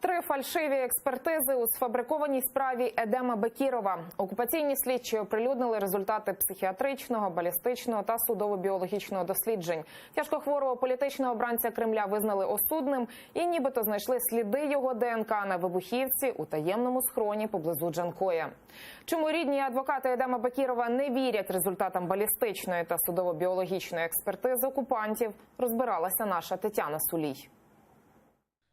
3 фальшиві експертизи у сфабрикованій справі Едема Бекірова. Окупаційні слідчі оприлюднили результати психіатричного, балістичного та судово-біологічного досліджень. Тяжкохворого політичного обранця Кремля визнали осудним і нібито знайшли сліди його ДНК на вибухівці у таємному схроні поблизу Джанкоя. Чому рідні і адвокати Едема Бекірова не вірять результатам балістичної та судово-біологічної експертизи окупантів, розбиралася наша Тетяна Сулій.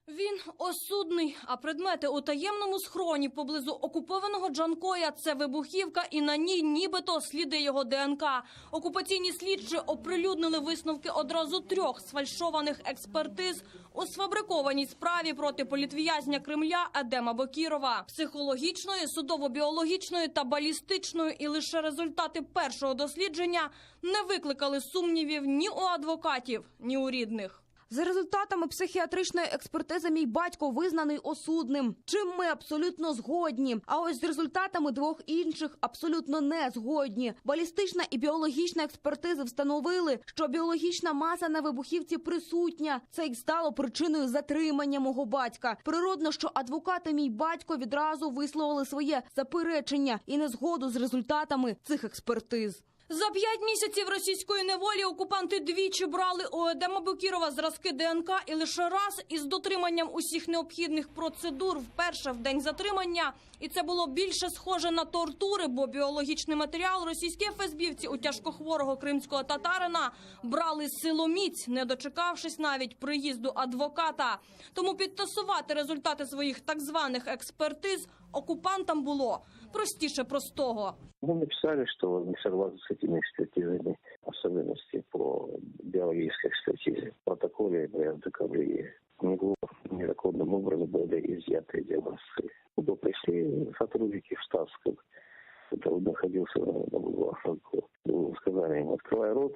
Він осудний, а предмети у таємному схроні поблизу окупованого Джанкоя – це вибухівка і на ній нібито сліди його ДНК. Окупаційні слідчі оприлюднили висновки одразу 3 сфальшованих експертиз у сфабрикованій справі проти політв'язня Кремля Едема Бекірова. Психологічної, судово-біологічної та балістичної, і лише результати першого дослідження не викликали сумнівів ні у адвокатів, ні у рідних. За результатами психіатричної експертизи мій батько визнаний осудним, чим ми абсолютно згодні. А ось з результатами 2 інших абсолютно не згодні. Балістична і біологічна експертизи встановили, що біологічна маса на вибухівці присутня. Це й стало причиною затримання мого батька. Природно, що адвокати мій батько відразу висловили своє заперечення і незгоду з результатами цих експертиз. За 5 місяців російської неволі окупанти двічі брали у Едема Бекірова зразки ДНК і лише раз із дотриманням усіх необхідних процедур вперше в день затримання. І це було більше схоже на тортури, бо біологічний матеріал російські ФСБівці у тяжкохворого кримського татарина брали силоміць, не дочекавшись навіть приїзду адвоката. Тому підтасувати результати своїх так званих експертиз окупантам було простіше простого. Мы написали, что не согласны с этими экспертизами, особенности по биологической экспертизе. В протоколе в декабре незаконным образом были изъяты эти образцы. Куда пришли сотрудники штатского, который находился на Бульваршанку. Сказали им: открывай рот,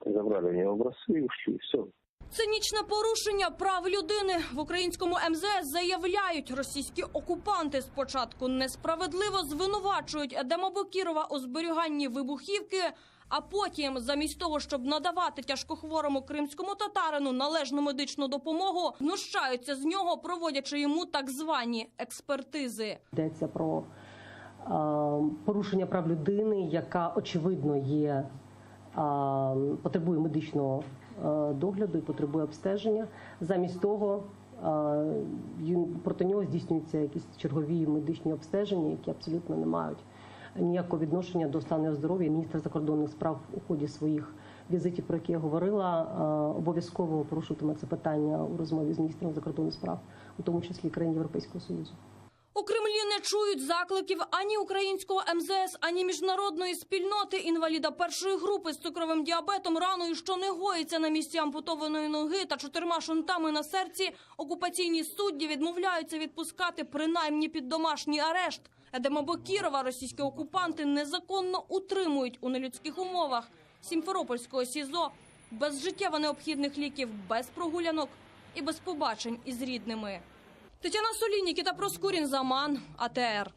забрали у него образцы и ушли, и все. Цинічне порушення прав людини в українському МЗС заявляють, російські окупанти спочатку несправедливо звинувачують Едема Бекірова у зберіганні вибухівки, а потім, замість того, щоб надавати тяжкохворому кримському татарину належну медичну допомогу, знущаються з нього, проводячи йому так звані експертизи. Йдеться про порушення прав людини, яка очевидно потребує медичного догляду і потребує обстеження. Замість того проти нього здійснюються якісь чергові медичні обстеження, які абсолютно не мають ніякого відношення до стану здоров'я. Міністр закордонних справ у ході своїх візитів, про які я говорила, обов'язково порушуватиме це питання у розмові з міністром закордонних справ, у тому числі країн Європейського Союзу. У Кремлі не чують закликів ані українського МЗС, ані міжнародної спільноти. Інваліда першої групи з цукровим діабетом, раною, що не гоїться на місці ампутованої ноги та 4 шунтами на серці, окупаційні судді відмовляються відпускати принаймні під домашній арешт. Едема Бекірова російські окупанти незаконно утримують у нелюдських умовах Сімферопольського СІЗО без життєво необхідних ліків, без прогулянок і без побачень із рідними. Тетяна Сулій, Нікіта Проскурін, Заман, АТР.